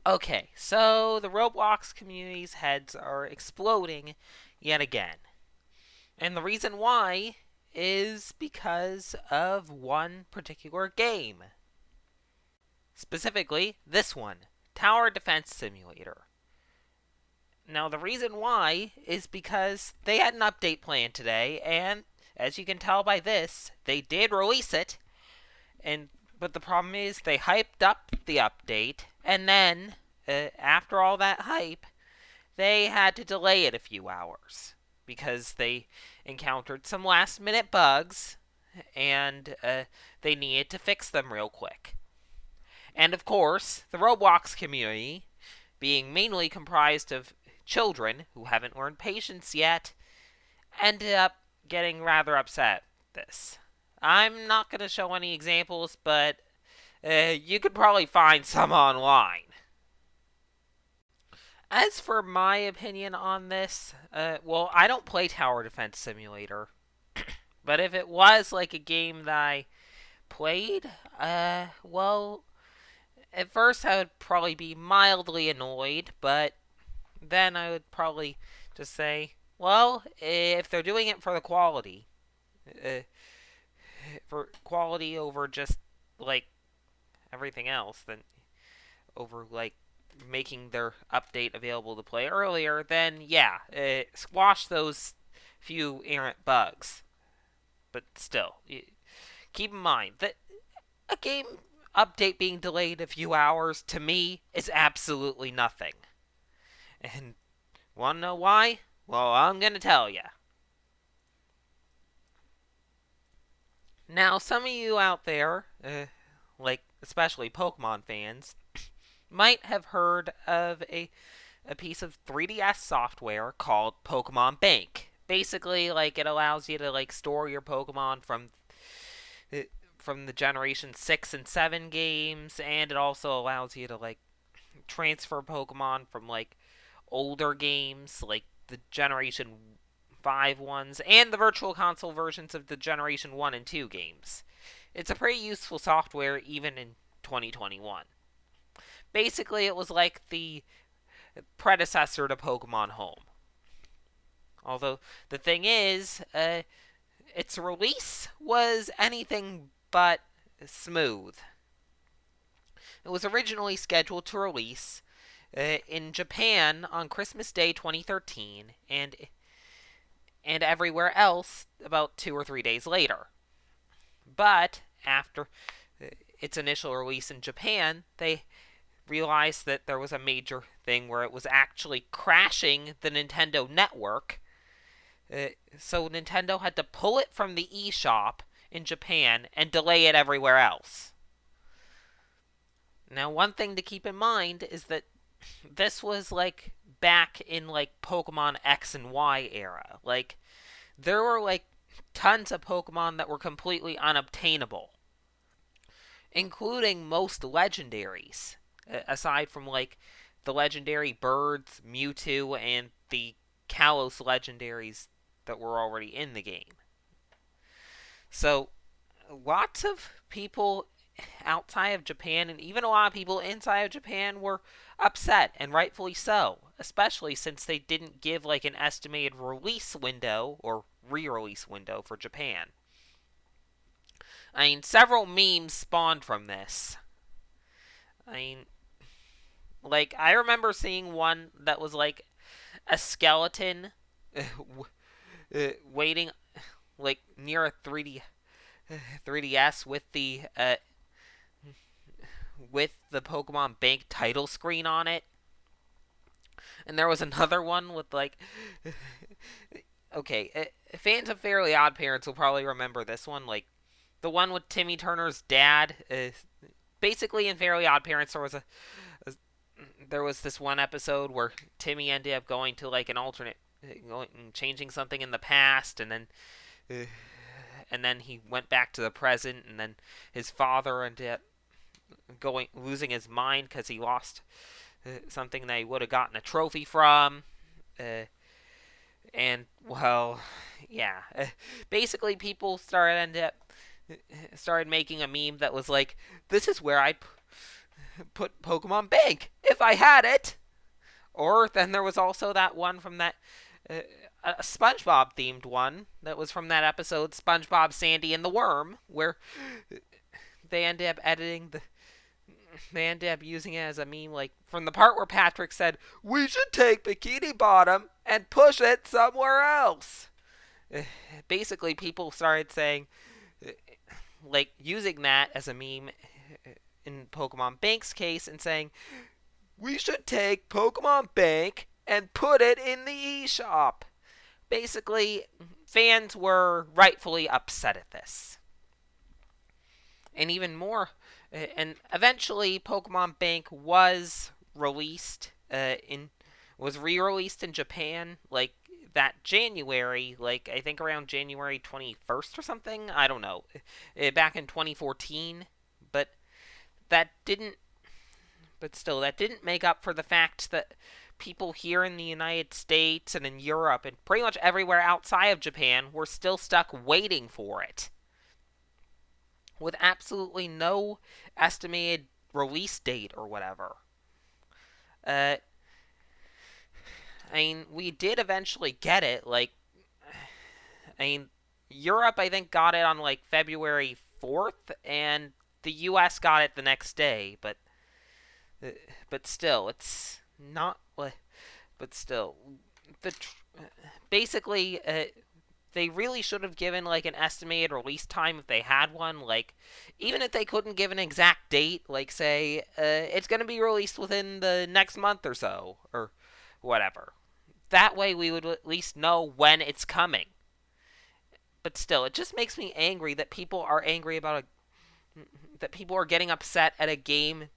Okay, so the Roblox community's heads are exploding yet again. And the reason why is because of one particular game. Specifically, this one, Tower Defense Simulator. Now, the reason why is because they had an update planned today, and as you can tell by this, they did release it. And but the problem is they hyped up the update, and then after all that hype, they had to delay it a few hours because they encountered some last minute bugs, and they needed to fix them real quick. And of course, the Roblox community, being mainly comprised of children who haven't learned patience yet, ended up getting rather upset at this. I'm not going to show any examples, but you could probably find some online. As for my opinion on this, well, I don't play Tower Defense Simulator, but if it was like a game that I played, well, at first I would probably be mildly annoyed, but then I would probably just say, well, if they're doing it for the quality, uh, for quality over just like everything else, then over like making their update available to play earlier, then yeah, squash those few errant bugs. But still, keep in mind that a game update being delayed a few hours to me is absolutely nothing. And want to know why? Well, I'm going to tell you. Now, some of you out there, like especially Pokemon fans, might have heard of a piece of 3DS software called Pokemon Bank. Basically, like it allows you to like store your Pokemon uh, from the Generation 6 and 7 games, and it also allows you to like transfer Pokemon from like older games like the Generation 5 ones and the Virtual Console versions of the Generation 1 and 2 games. It's a pretty useful software even in 2021. Basically, it was like the predecessor to Pokemon Home. Although the thing is, its release was anything but smooth. It was originally scheduled to release in Japan on Christmas Day 2013, and everywhere else about 2 or 3 days later. But after its initial release in Japan, they realized that there was a major thing where it was actually crashing the Nintendo network. So Nintendo had to pull it from the eShop in Japan and delay it everywhere else. Now, one thing to keep in mind is that this was like back in like Pokemon X and Y era. Like there were like tons of Pokemon that were completely unobtainable, including most legendaries, aside from like the legendary birds, Mewtwo, and the Kalos legendaries that were already in the game. So, lots of people outside of Japan and even a lot of people inside of Japan were upset, and rightfully so, especially since they didn't give like an estimated release window or re-release window for Japan. I mean, several memes spawned from this. I mean, like I remember seeing one that was like a skeleton waiting like near a 3DS with the Pokemon Bank title screen on it. And there was another one with like okay, fans of Fairly Odd Parents will probably remember this one, like the one with Timmy Turner's dad. Basically, in Fairly Odd Parents, there was this one episode where Timmy ended up going to like an alternate, going changing something in the past, uh, and then he went back to the present, and then his father ended up going losing his mind because he lost something that he would have gotten a trophy from. And well, yeah, basically people started making a meme that was like, "This is where I'd put Pokemon Bank if if I had it. Or then there was also that one from that a SpongeBob themed one that was from that episode SpongeBob, Sandy, and the Worm, where they ended up editing the. They ended up using it as a meme, like from the part where Patrick said, "We should take Bikini Bottom and push it somewhere else." Basically, people started saying, like, using that as a meme in Pokemon Bank's case and saying, "We should take Pokemon Bank and put it in the eShop." Basically, fans were rightfully upset at this. And even more, and eventually Pokemon Bank was released was re-released in Japan, like, that January, like, I think around January 21st or something, I don't know, back in 2014, but that didn't, but still, that didn't make up for the fact that people here in the United States and in Europe and pretty much everywhere outside of Japan were still stuck waiting for it, with absolutely no estimated release date or whatever. I mean, we did eventually get it. Like, I mean, Europe, I think, got it on, like, February 4th, and the U.S. got it the next day, but still, it's not, but still, basically, they really should have given, like, an estimated release time if they had one. Like, even if they couldn't give an exact date, like, say, it's going to be released within the next month or so, or whatever. That way we would at least know when it's coming. But still, it just makes me angry that people are angry about that people are getting upset at a game's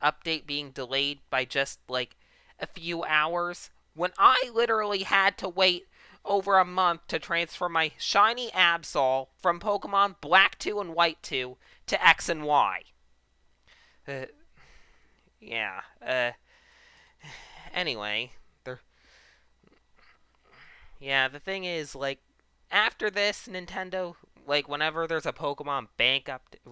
update being delayed by just, like, a few hours, when I literally had to wait over a month to transfer my shiny Absol from Pokemon Black 2 and White 2 to X and Y. Yeah. Anyway, yeah, the thing is, like, after this, Nintendo, like, whenever there's a Pokemon Bank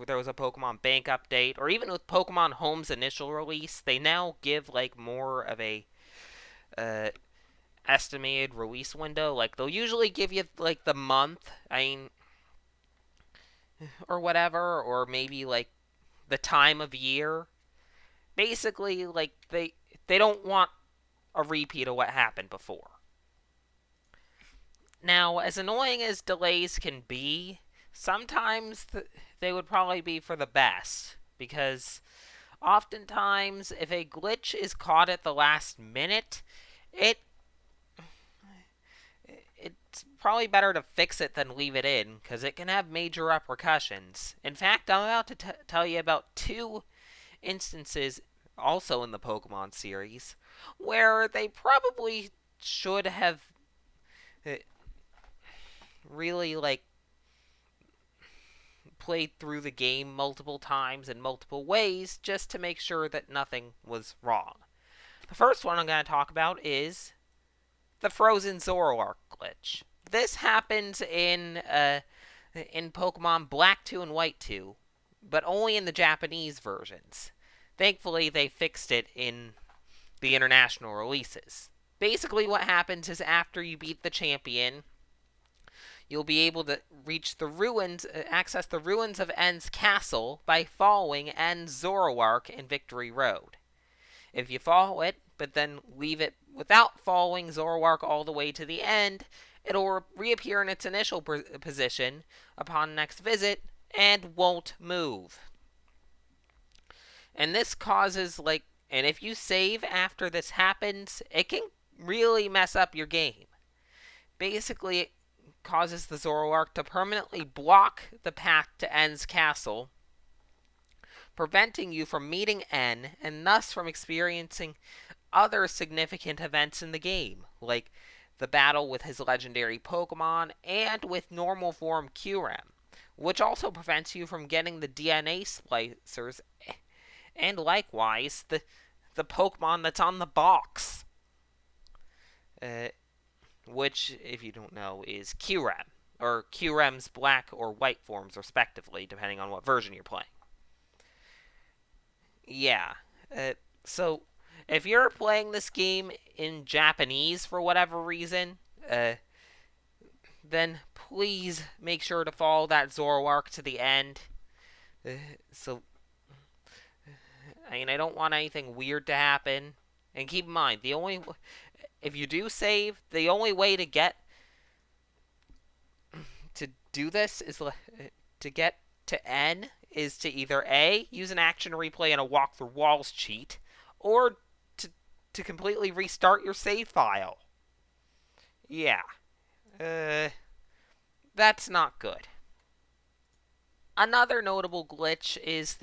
there was a Pokemon Bank update, or even with Pokemon Home's initial release, they now give, like, more of a estimated release window. Like, they'll usually give you, like, the month, I mean, or whatever, or maybe, like, the time of year. Basically, like, they don't want a repeat of what happened before. Now, as annoying as delays can be, sometimes they would probably be for the best, because oftentimes, if a glitch is caught at the last minute, it's probably better to fix it than leave it in, because it can have major repercussions. In fact, I'm about to tell you about two instances, also in the Pokemon series, where they probably should have really, like, played through the game multiple times in multiple ways just to make sure that nothing was wrong. The first one I'm going to talk about is the Frozen Zoroark glitch. This happens in Pokemon Black 2 and White 2, but only in the Japanese versions. Thankfully, they fixed it in the international releases. Basically, what happens is after you beat the champion, you'll be able to reach the ruins, access the ruins of N's castle by following N's Zoroark in Victory Road. If you follow it, but then leave it without following Zoroark all the way to the end, it'll reappear in its initial position upon next visit and won't move. And this causes, like, and if you save after this happens, it can really mess up your game. Basically, it causes the Zoroark to permanently block the path to N's castle, preventing you from meeting N, and thus from experiencing other significant events in the game, like the battle with his legendary Pokemon and with normal form Kyurem, which also prevents you from getting the DNA splicers and likewise the Pokemon that's on the box. Which, if you don't know, is Kyurem, or Kyurem's black or white forms, respectively, depending on what version you're playing. Yeah, so if you're playing this game in Japanese for whatever reason, then please make sure to follow that Zoroark to the end. Uh, so, I mean, I don't want anything weird to happen. And keep in mind, if you do save, the only way to do this is to get to N is to either A, use an action replay and a walk through walls cheat, or to completely restart your save file. Yeah. That's not good. Another notable glitch is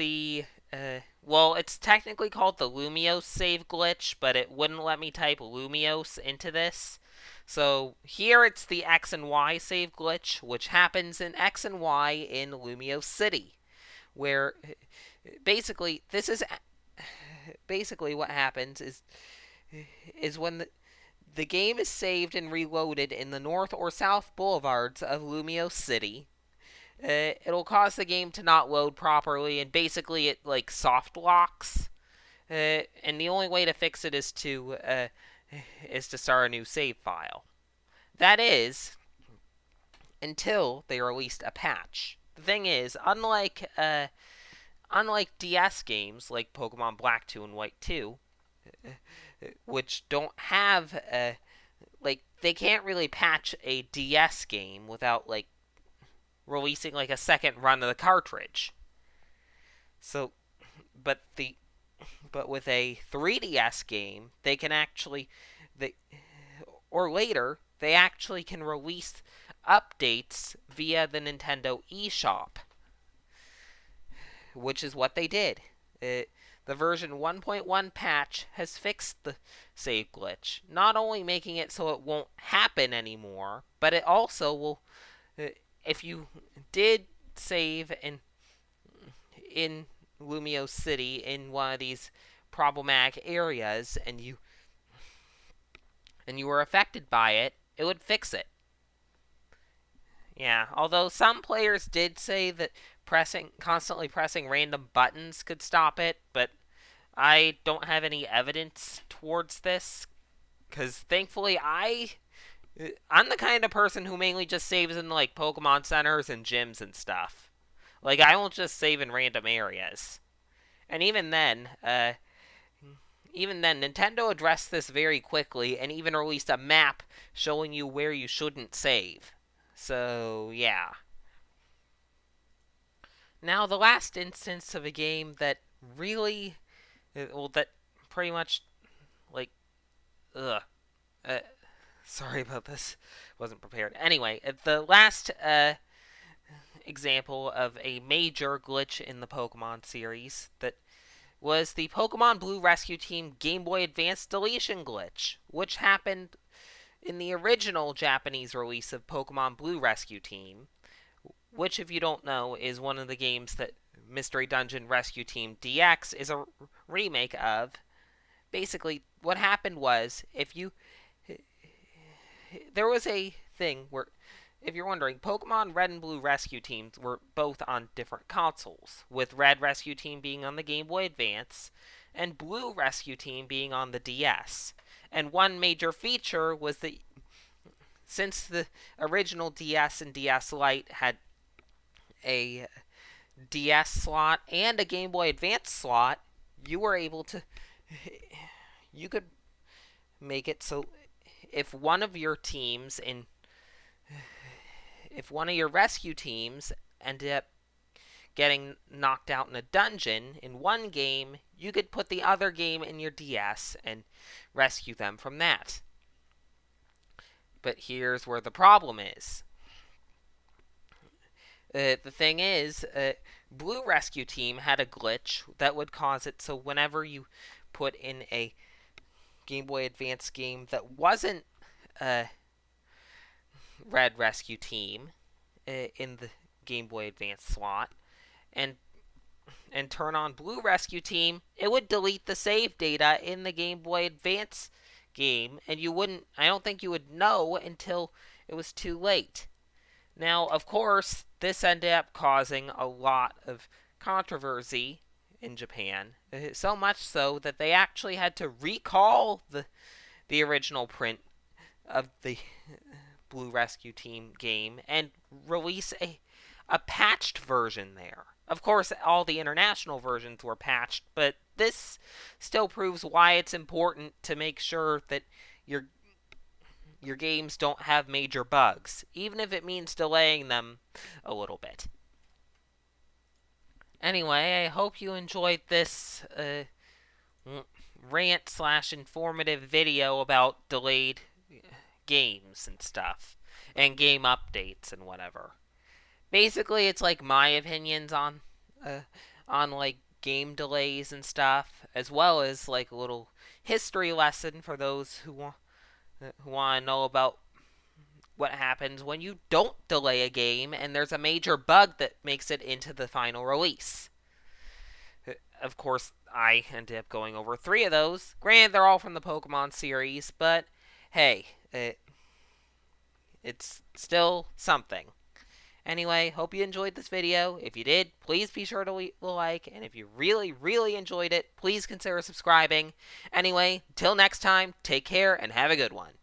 well, it's technically called the Lumiose save glitch, but it wouldn't let me type Lumiose into this. So here it's the X and Y save glitch, which happens in X and Y in Lumiose City, where basically what happens is when the game is saved and reloaded in the north or south boulevards of Lumiose City. It'll cause the game to not load properly, and basically it like soft locks. And the only way to fix it is to start a new save file. That is, until they released a patch. The thing is, unlike DS games like Pokemon Black 2 and White 2, which don't have they can't really patch a DS game without releasing a second run of the cartridge. So, but with a 3DS game, they can actually or later they actually can release updates via the Nintendo eShop, which is what they did. The version 1.1 patch has fixed the save glitch, not only making it so it won't happen anymore, but it also will, if you did save in Lumiose City in one of these problematic areas and you were affected by it, it would fix it. Yeah, although some players did say that constantly pressing random buttons could stop it, but I don't have any evidence towards this, because thankfully I'm the kind of person who mainly just saves in Pokemon centers and gyms and stuff. I won't just save in random areas. And even then, Nintendo addressed this very quickly and even released a map showing you where you shouldn't save. So, yeah. Now, the last instance of a game that really, that pretty much, sorry about this. Wasn't prepared. Anyway, the last example of a major glitch in the Pokemon series that was the Pokemon Blue Rescue Team Game Boy Advance deletion glitch, which happened in the original Japanese release of Pokemon Blue Rescue Team, which, if you don't know, is one of the games that Mystery Dungeon Rescue Team DX is a remake of. Basically, what happened was, there was a thing where, if you're wondering, Pokemon Red and Blue Rescue Teams were both on different consoles, with Red Rescue Team being on the Game Boy Advance, and Blue Rescue Team being on the DS. And one major feature was that since the original DS and DS Lite had a DS slot and a Game Boy Advance slot, you could make it so if one of your rescue teams ended up getting knocked out in a dungeon in one game, you could put the other game in your DS and rescue them from that. But here's where the problem is. The thing is, Blue Rescue Team had a glitch that would cause it so whenever you put in a Game Boy Advance game that wasn't Red Rescue Team in the Game Boy Advance slot and turn on Blue Rescue Team, it would delete the save data in the Game Boy Advance game, and I don't think you would know until it was too late. Now, of course, this ended up causing a lot of controversy in Japan. So much so that they actually had to recall the original print of the Blue Rescue Team game and release a patched version there. Of course, all the international versions were patched, but this still proves why it's important to make sure that your games don't have major bugs, even if it means delaying them a little bit. Anyway, I hope you enjoyed this rant/informative video about delayed games and stuff, and game updates and whatever. Basically, it's like my opinions on like game delays and stuff, as well as like a little history lesson for those who want to know about what happens when you don't delay a game and there's a major bug that makes it into the final release. Of course, I ended up going over 3 of those. Granted, they're all from the Pokemon series, but hey, it's still something. Anyway, hope you enjoyed this video. If you did, please be sure to leave a like, and if you really, really enjoyed it, please consider subscribing. Anyway, till next time, take care and have a good one.